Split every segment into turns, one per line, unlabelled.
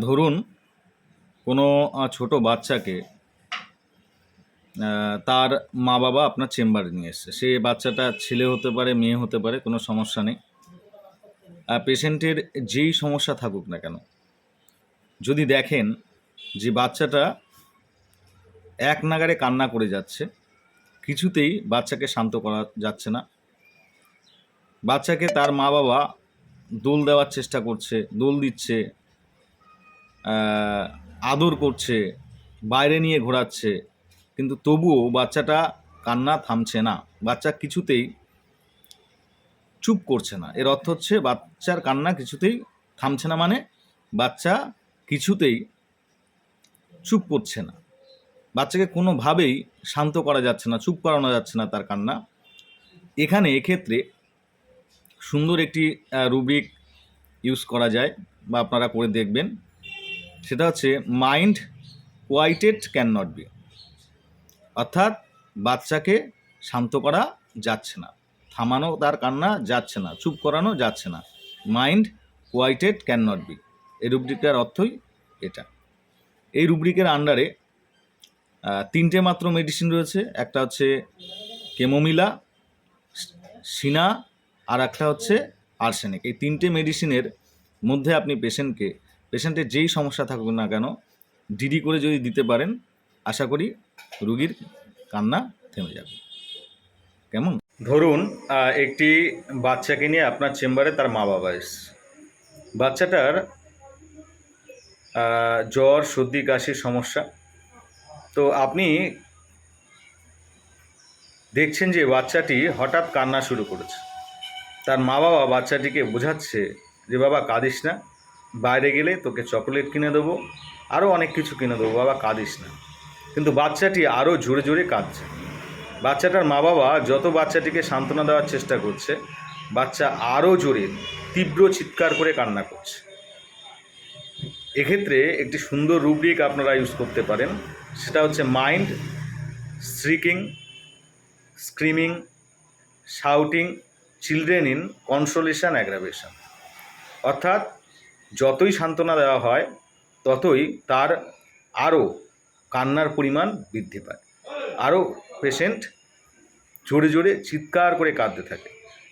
ধরুন কোনো ছোট বাচ্চাকে তার মা বাবা আপনার চেম্বারে নিয়ে এসছে। সে বাচ্চাটা ছেলে হতে পারে, মেয়ে হতে পারে, কোনো সমস্যা নেই। পেশেন্টের যেই সমস্যা থাকুক না কেন, যদি দেখেন যে বাচ্চাটা এক নাগাড়ে কান্না করে যাচ্ছে, কিছুতেই বাচ্চাকে শান্ত করা যাচ্ছে না, বাচ্চাকে তার মা বাবা দোল দেওয়ার চেষ্টা করছে, দোল দিচ্ছে, আদর করছে, বাইরে নিয়ে ঘোরাচ্ছে, কিন্তু তবুও বাচ্চাটা কান্না থামছে না, বাচ্চা কিছুতেই চুপ করছে না। এর অর্থ হচ্ছে বাচ্চার কান্না কিছুতেই থামছে না, মানে বাচ্চা কিছুতেই চুপ করছে না, বাচ্চাকে কোনোভাবেই শান্ত করা যাচ্ছে না, চুপ করানো যাচ্ছে না তার কান্না। এক্ষেত্রে সুন্দর একটি রুব্রিক ইউজ করা যায়, বা আপনারা করে দেখবেন। সেটা হচ্ছে মাইন্ড কোয়াইটেড ক্যান নট বি, অর্থাৎ বাচ্চাকে শান্ত করা যাচ্ছে না, থামানো তার কান্না যাচ্ছে না, চুপ করানো যাচ্ছে না। মাইন্ড কোয়াইটেড ক্যান নট বি, এই রুব্রিকের অর্থই এটা। এই রুব্রিকের আন্ডারে 3টে মাত্র মেডিসিন রয়েছে। একটা হচ্ছে কেমোমিলা, সিনা, আর একটা হচ্ছে আর্সেনিক। এই 3টে মেডিসিনের মধ্যে আপনি পেশেন্টের যেই সমস্যা থাকুক না কেন ডিডি করে যদি দিতে পারেন, আশা করি রুগীর কান্না থেমে যাবে। কেমন? ধরুন একটি বাচ্চাকে নিয়ে আপনার চেম্বারে তার মা বাবা এসছে। বাচ্চাটার জ্বর, সর্দি, কাশির সমস্যা। তো আপনি দেখছেন যে বাচ্চাটি হঠাৎ কান্না শুরু করেছে। তার মা বাবা বাচ্চাটিকে বোঝাচ্ছে যে বাবা কাঁদিস না, বাইরে গেলে তোকে চকোলেট কিনে দেবো, আরও অনেক কিছু কিনে দেবো, বাবা কাঁদিস না। কিন্তু বাচ্চাটি আরও জোরে জোরে কাঁদছে। বাচ্চাটার মা বাবা যত বাচ্চাটিকে সান্ত্বনা দেওয়ার চেষ্টা করছে, বাচ্চা আরও জোরে তীব্র চিৎকার করে কান্না করছে। এক্ষেত্রে একটি সুন্দর রুব্রিক আপনারা ইউজ করতে পারেন। সেটা হচ্ছে mind shrieking, screaming, shouting children in consolation aggravation. অর্থাৎ যতই সান্ত্বনা দেওয়া হয় ততই তার আরও কান্নার পরিমাণ বৃদ্ধি পায়, আরও পেশেন্ট জোরে জোরে চিৎকার করে কাঁদতে থাকে।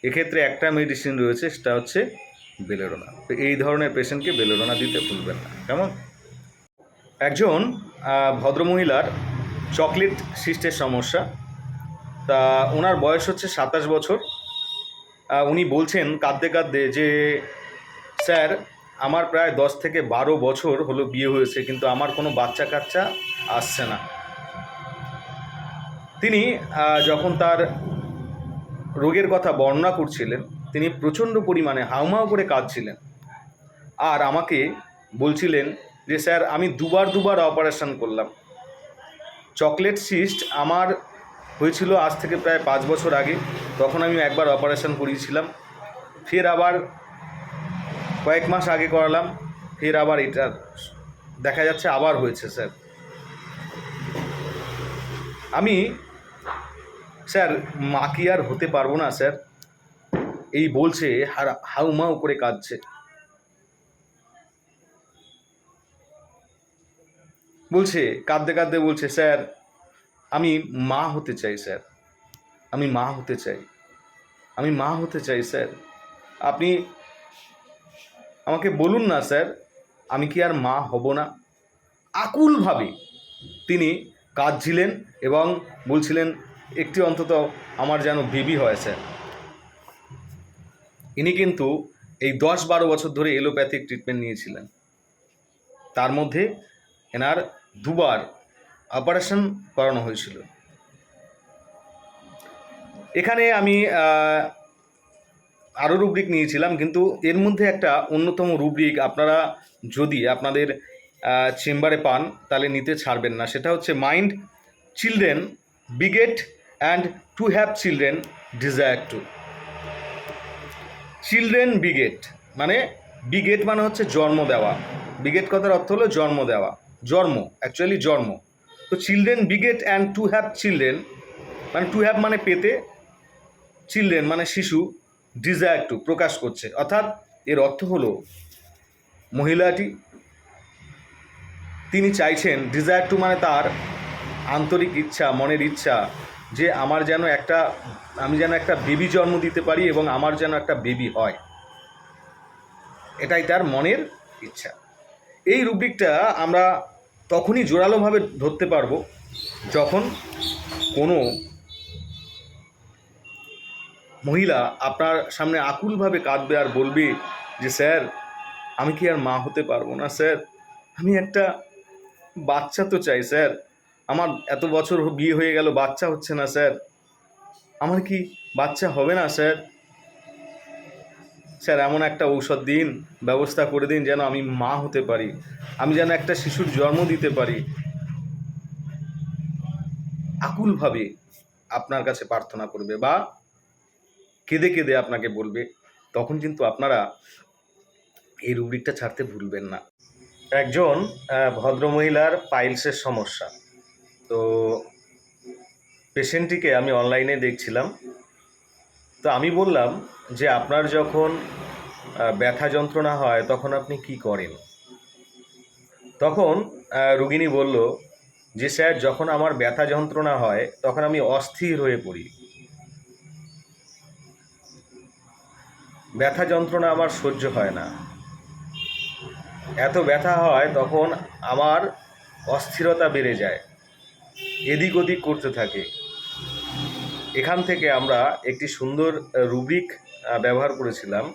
এক্ষেত্রে একটা মেডিসিন রয়েছে, সেটা হচ্ছে বেলেডোনা। তো এই ধরনের পেশেন্টকে বেলেডোনা দিতে ভুলবেন না। কেমন? একজন ভদ্রমহিলার চকলেট সিস্টের সমস্যা। তা ওনার বয়স হচ্ছে 27 বছর। উনি বলছেন কাঁদতে কাঁদতে যে স্যার, আমার প্রায় 10 থেকে 12 বছর হলো বিয়ে হয়েছে, কিন্তু আমার কোনো বাচ্চা কাচ্চা আসছে না। তিনি যখন তার রোগের কথা বর্ণনা করছিলেন, তিনি প্রচণ্ড পরিমাণে হাউমাউ করে কাঁদছিলেন, আর আমাকে বলছিলেন যে স্যার, আমি দুবার অপারেশন করলাম। চকলেট সিস্ট আমার হয়েছিল আজ থেকে প্রায় 5 বছর আগে, তখন আমি একবার অপারেশন করিয়েছিলাম, ফের আবার কয়েক মাস আগে করালাম, ফের আবার এটা দেখা যাচ্ছে আবার হয়েছে স্যার। আমি স্যার মা কি আর হতে পারবো না স্যার, এই বলছে, হাউমাউ করে কাঁদছে। বলছে কাঁদতে কাঁদতে বলছে, স্যার আমি মা হতে চাই স্যার, আমি মা হতে চাই, আমি মা হতে চাই স্যার, আপনি আমাকে বলুন না স্যার, আমি কি আর মা হব না। আকুলভাবে তিনি কাঁদছিলেন এবং বলছিলেন একটি অন্তত আমার যেন বেবি হয় স্যার। ইনি কিন্তু এই 10-12 বছর ধরে এলোপ্যাথিক ট্রিটমেন্ট নিয়েছিলেন, তার মধ্যে এনার 2বার অপারেশন করানো হয়েছিল। এখানে আমি আরও রুব্রিক নিয়েছিলাম, কিন্তু এর মধ্যে একটা অন্যতম রুব্রিক আপনারা যদি আপনাদের চেম্বারে পান তাহলে নিতে ছাড়বেন না। সেটা হচ্ছে mind children beget and to have children desire to. Children beget মানে, বিগেট মানে হচ্ছে জন্ম দেওয়া, বিগেট কথার অর্থ হলো জন্ম দেওয়া, জন্ম, অ্যাকচুয়ালি জন্ম। তো children beget and to have children মানে, টু হ্যাভ মানে পেতে, চিলড্রেন মানে শিশু, ডিজায়ার টু প্রকাশ করছে। অর্থাৎ এর অর্থ হলো মহিলাটি তিনি চাইছেন, ডিজায়ার টু মানে তার আন্তরিক ইচ্ছা, মনের ইচ্ছা যে আমি যেন একটা বেবি জন্ম দিতে পারি এবং আমার যেন একটা বেবি হয়, এটাই তার মনের ইচ্ছা। এই রুব্রিকটা আমরা তখনই জোরালোভাবে ধরতে পারবো যখন কোনো মহিলা আপনার সামনে আকুলভাবে কাঁদবে আর বলবে যে স্যার আমি কি আর মা হতে পারবো না স্যার, আমি একটা বাচ্চা তো চাই স্যার, আমার এত বছর বিয়ে হয়ে গেল বাচ্চা হচ্ছে না স্যার, আমার কি বাচ্চা হবে না স্যার, স্যার এমন একটা ঔষধ দিন, ব্যবস্থা করে দিন যেন আমি মা হতে পারি, আমি যেন একটা শিশুর জন্ম দিতে পারি। আকুলভাবে আপনার কাছে প্রার্থনা করবে বা কেঁদে কেঁদে আপনাকে বলবে, তখন কিন্তু আপনারা এই রুব্রিকটা ছাড়তে ভুলবেন না। একজন ভদ্রমহিলার পাইলসের সমস্যা, তো পেশেন্টটিকে আমি অনলাইনে দেখছিলাম, তো আমি বললাম যে আপনার যখন ব্যথা যন্ত্রণা হয় তখন আপনি কি করেন? তখন রোগিণী বলল যে স্যার যখন আমার ব্যথা যন্ত্রণা হয় তখন আমি অস্থির হয়ে পড়ি, ব্যথা যন্ত্রণা আমার সহ্য হয় না, এত ব্যথা হয় তখন আমার অস্থিরতা বেড়ে যায়, এদিক ওদিক করতে থাকে। এখান থেকে আমরা একটি সুন্দর রুব্রিক ব্যবহার করেছিলাম,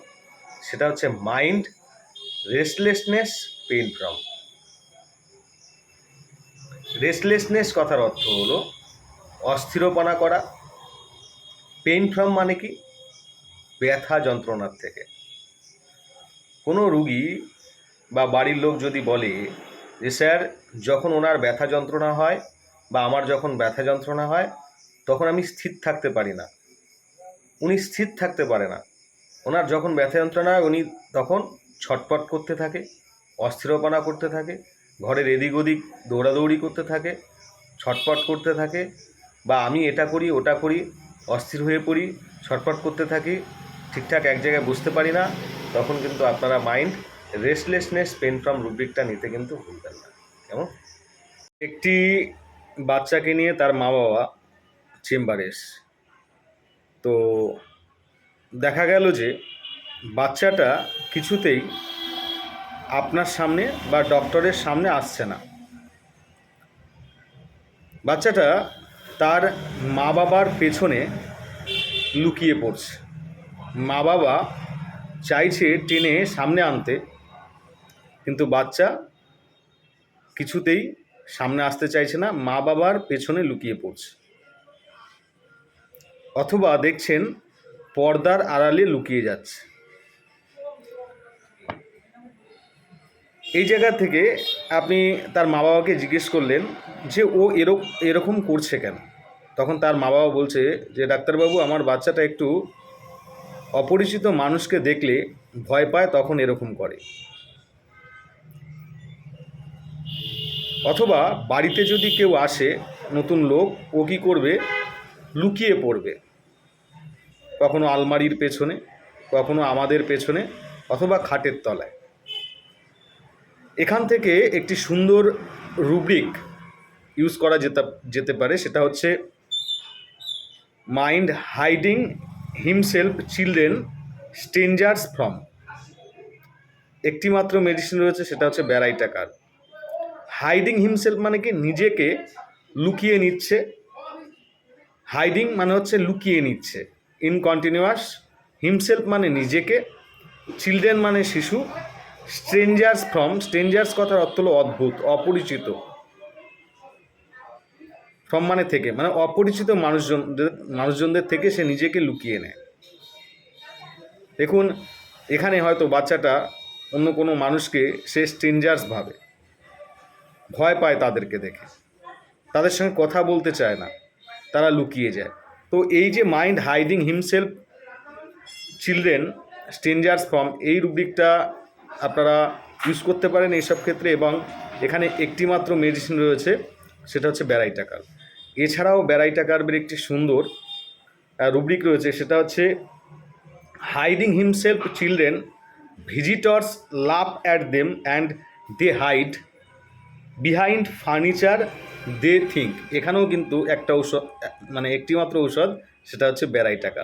সেটা হচ্ছে mind restlessness pain from. Restlessness কথার অর্থ হলো অস্থিরপনা করা, পেইন ফ্রম মানে কি ব্যথা যন্ত্রণার থেকে। কোনো রুগী বা বাড়ির লোক যদি বলে যে স্যার যখন ওনার ব্যথা যন্ত্রণা হয় বা আমার যখন ব্যথা যন্ত্রণা হয় তখন আমি স্থির থাকতে পারি না, উনি স্থির থাকতে পারে না, ওনার যখন ব্যথা যন্ত্রণা হয় উনি তখন ছটপট করতে থাকে, অস্থিরপনা করতে থাকে, ঘরের এদিক ওদিক দৌড়াদৌড়ি করতে থাকে, ছটপট করতে থাকে, বা আমি এটা করি ওটা করি, অস্থির হয়ে পড়ি, ছটপট করতে থাকি, ঠিকঠাক এক জায়গায় বুঝতে পারি না, তখন কিন্তু আপনারা মাইন্ড রেস্টলেসনেস পেন ফ্রম রুব্রিকটা নিতে কিন্তু ভুলবেন না। কেমন? একটি বাচ্চাকে নিয়ে তার মা বাবা চেম্বারে এসে, তো দেখা গেল যে বাচ্চাটা কিছুতেই আপনার সামনে বা ডক্টরের সামনে আসছে না। বাচ্চাটা তার মা বাবার পেছনে লুকিয়ে পড়ছে, মা বাবা চাইছে টেনে সামনে আনতে, কিন্তু বাচ্চা কিছুতেই সামনে আসতে চাইছে না, মা বাবার পেছনে লুকিয়ে পড়ছে। অথবা দেখছেন পর্দার আড়ালে লুকিয়ে যাচ্ছে। এই জায়গা থেকে আপনি তার মা বাবাকে জিজ্ঞেস করলেন যে ও এরকম করছে কেন? তখন তার মা বাবা বলছে যে ডাক্তারবাবু আমার বাচ্চাটা একটু অপরিচিত মানুষকে দেখলে ভয় পায়, তখন এরকম করে। অথবা বাড়িতে যদি কেউ আসে নতুন লোক, ও কী করবে, লুকিয়ে পড়বে, কখনো আলমারির পেছনে, কখনো আমাদের পেছনে, অথবা খাটের তলায়। এখান থেকে একটি সুন্দর রুব্রিক ইউজ করা যেতে পারে, সেটা হচ্ছে mind hiding himself children strangers from. একটি মাত্র মেডিসিন রয়েছে, সেটা হচ্ছে ব্যারাইটাকার। হাইডিং হিমসেলফ মানে কি নিজেকে লুকিয়ে নিচ্ছে, হাইডিং মানে হচ্ছে লুকিয়ে নিচ্ছে, ইনকন্টিনিউয়াস, হিমসেলফ মানে নিজেকে, চিলড্রেন মানে শিশু, স্ট্রেঞ্জার্স ফ্রম, স্ট্রেঞ্জার্স কথার অর্থ হলো অদ্ভুত, অপরিচিত, ফ্রম মানে থেকে, মানে অপরিচিত মানুষজনদের থেকে সে নিজেকে লুকিয়ে নেয়। দেখুন এখানে হয়তো বাচ্চাটা অন্য কোনো মানুষকে সে স্ট্রেঞ্জার্স ভাবে, ভয় পায় তাদেরকে দেখে, তাদের সঙ্গে কথা বলতে চায় না, তারা লুকিয়ে যায়। তো এই যে mind hiding himself children strangers from, এই রুব্রিকটা আপনারা ইউজ করতে পারেন এইসব ক্ষেত্রে। এবং এখানে একটি মাত্র মেডিসিন রয়েছে, সেটা হচ্ছে ব্যারাইটাকার। এছাড়াও ব্যারাইটাকারের একটি সুন্দর রুব্রিক রয়েছে, সেটা হচ্ছে hiding himself children visitors love at them and they hide behind furniture they think, এখানেও কিন্তু একটা ঔষধ, মানে একটি মাত্র ঔষধ, সেটা হচ্ছে বেড়াই টাকা।